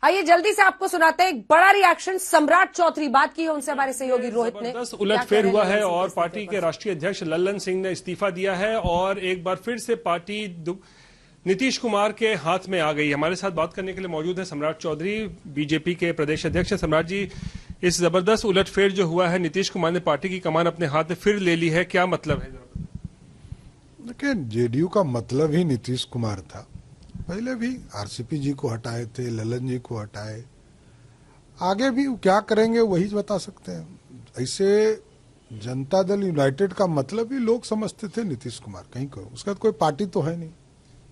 आइए जल्दी से आपको सुनाते हैं एक बड़ा रिएक्शन। सम्राट चौधरी बात की है उनसे हमारे सहयोगी रोहित ने। जबरदस्त उलटफेर हुआ है और पार्टी के राष्ट्रीय अध्यक्ष लल्लन सिंह ने इस्तीफा दिया है और एक बार फिर से पार्टी नीतीश कुमार के हाथ में आ गई। हमारे साथ बात करने के लिए मौजूद है सम्राट चौधरी, बीजेपी के प्रदेश अध्यक्ष। सम्राट जी, इस जबरदस्त उलटफेर जो हुआ है, नीतीश कुमार ने पार्टी की कमान अपने हाथ में फिर ले ली है, क्या मतलब है? देखिए, जेडीयू का मतलब ही नीतीश कुमार था। पहले भी आरसीपी जी को हटाए थे, लल्लन जी को हटाए, आगे भी क्या करेंगे वही बता सकते हैं। ऐसे जनता दल यूनाइटेड का मतलब ही लोग समझते थे नीतीश कुमार, कहीं को उसका कोई पार्टी तो है नहीं।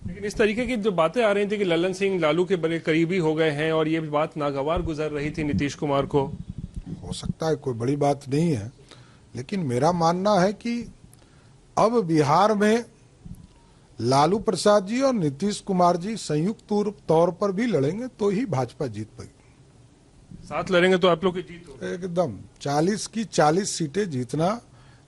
लेकिन इस तरीके की जो बातें आ रही थी कि लल्लन सिंह लालू के बड़े करीबी हो गए हैं और ये बात नागवार गुजर रही थी नीतीश कुमार को। हो सकता है, कोई बड़ी बात नहीं है, लेकिन मेरा मानना है कि अब बिहार में लालू प्रसाद जी और नीतीश कुमार जी संयुक्त तौर पर भी लड़ेंगे तो ही भाजपा जीत पाएगी। साथ लड़ेंगे तो आप लोग की जीत होगी एकदम। 40 की 40 सीटें जीतना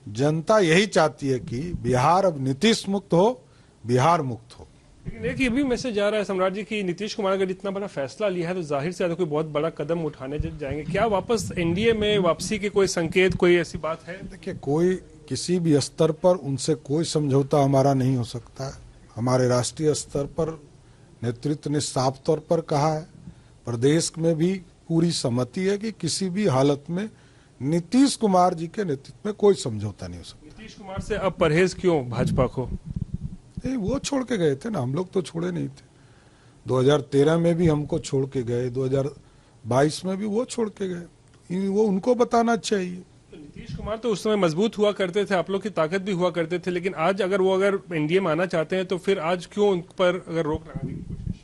जनता यही चाहती है कि बिहार अब नीतीश मुक्त हो, बिहार मुक्त हो। लेकिन एक ये भी मैसेज आ रहा है सम्राट जी की नीतीश कुमार अगर इतना बड़ा फैसला लिया है तो जाहिर से कोई बहुत बड़ा कदम उठाने जाएंगे। क्या वापस एनडीए में वापसी के कोई संकेत, कोई ऐसी बात है? देखिए, कोई किसी भी स्तर पर उनसे कोई समझौता हमारा नहीं हो सकता है। हमारे राष्ट्रीय स्तर पर नेतृत्व ने साफ तौर पर कहा है, प्रदेश में भी पूरी सहमति है कि किसी भी हालत में नीतीश कुमार जी के नेतृत्व में कोई समझौता नहीं हो सकता। नीतीश कुमार से अब परहेज क्यों भाजपा को? वो छोड़ के गए थे ना, हम लोग तो छोड़े नहीं थे। 2013 में भी हमको छोड़ के गए, 2022 में भी वो छोड़ के गए। वो उनको बताना चाहिए। नीतीश कुमार तो उस समय मजबूत हुआ करते थे, आप लोग की ताकत भी हुआ करते थे, लेकिन आज अगर वो एनडीए में आना चाहते हैं तो फिर आज क्यों उन पर अगर रोक लगाने की कोशिश?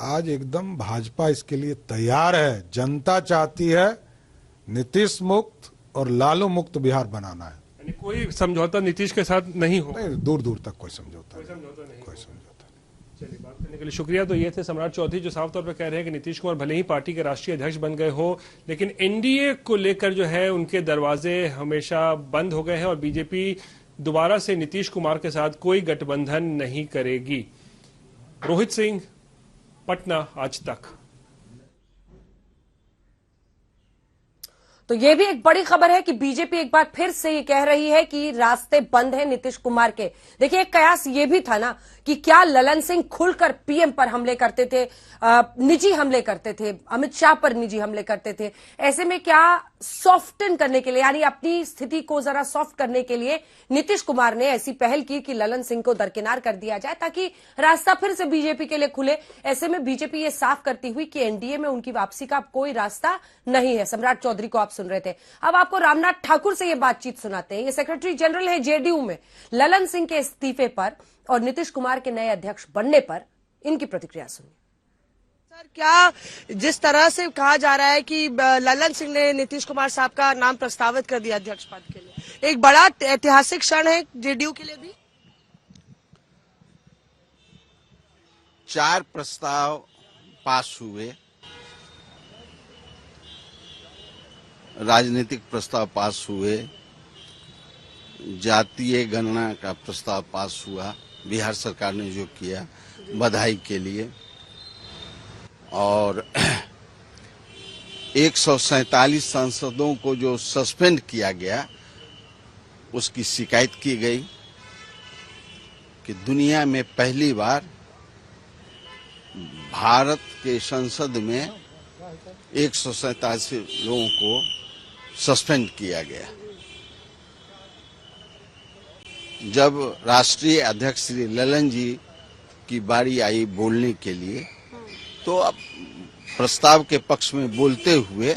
आज एकदम भाजपा इसके लिए तैयार है। जनता चाहती है नीतीश मुक्त और लालू मुक्त बिहार बनाना है। यानी कोई समझौता नीतीश के साथ नहीं हो? नहीं, दूर दूर तक कोई समझौता नहीं। चलिए, बात करने के लिए शुक्रिया। तो ये थे सम्राट चौधरी जो साफ तौर पर कह रहे हैं कि नीतीश कुमार भले ही पार्टी के राष्ट्रीय अध्यक्ष बन गए हो, लेकिन एनडीए को लेकर जो है उनके दरवाजे हमेशा बंद हो गए हैं और बीजेपी दोबारा से नीतीश कुमार के साथ कोई गठबंधन नहीं करेगी। रोहित सिंह, पटना, आज तक। तो ये भी एक बड़ी खबर है कि बीजेपी एक बार फिर से ये कह रही है कि रास्ते बंद हैं नीतीश कुमार के। देखिए, एक कयास ये भी था ना कि क्या ललन सिंह खुलकर पीएम पर हमले करते थे, निजी हमले करते थे, अमित शाह पर निजी हमले करते थे। ऐसे में क्या सॉफ्टन करने के लिए, यानी अपनी स्थिति को जरा सॉफ्ट करने के लिए नीतीश कुमार ने ऐसी पहल की कि ललन सिंह को दरकिनार कर दिया जाए ताकि रास्ता फिर से बीजेपी के लिए खुले। ऐसे में बीजेपी ये साफ करती हुई कि एनडीए में उनकी वापसी का कोई रास्ता नहीं है। सम्राट चौधरी को आप सुन रहे थे। अब आपको रामनाथ ठाकुर से ये बातचीत सुनाते हैं। ये सेक्रेटरी जनरल है जेडीयू में। ललन सिंह के इस्तीफे पर और नीतीश कुमार के नए अध्यक्ष बनने पर इनकी प्रतिक्रिया सुनिए। सर, क्या जिस तरह से कहा जा रहा है कि ललन सिंह ने नीतीश कुमार साहब का नाम प्रस्तावित कर दिया अध्यक्ष पद के लिए, एक बड़ा ऐतिहासिक क्षण है जेडीयू के लिए भी? 4 प्रस्ताव पास हुए, राजनीतिक प्रस्ताव पास हुए, जातीय गणना का प्रस्ताव पास हुआ, बिहार सरकार ने जो किया बधाई के लिए, और 147 सांसदों को जो सस्पेंड किया गया उसकी शिकायत की गई कि दुनिया में पहली बार भारत के संसद में 147 लोगों को सस्पेंड किया गया। जब राष्ट्रीय अध्यक्ष श्री ललन जी की बारी आई बोलने के लिए, तो अब प्रस्ताव के पक्ष में बोलते हुए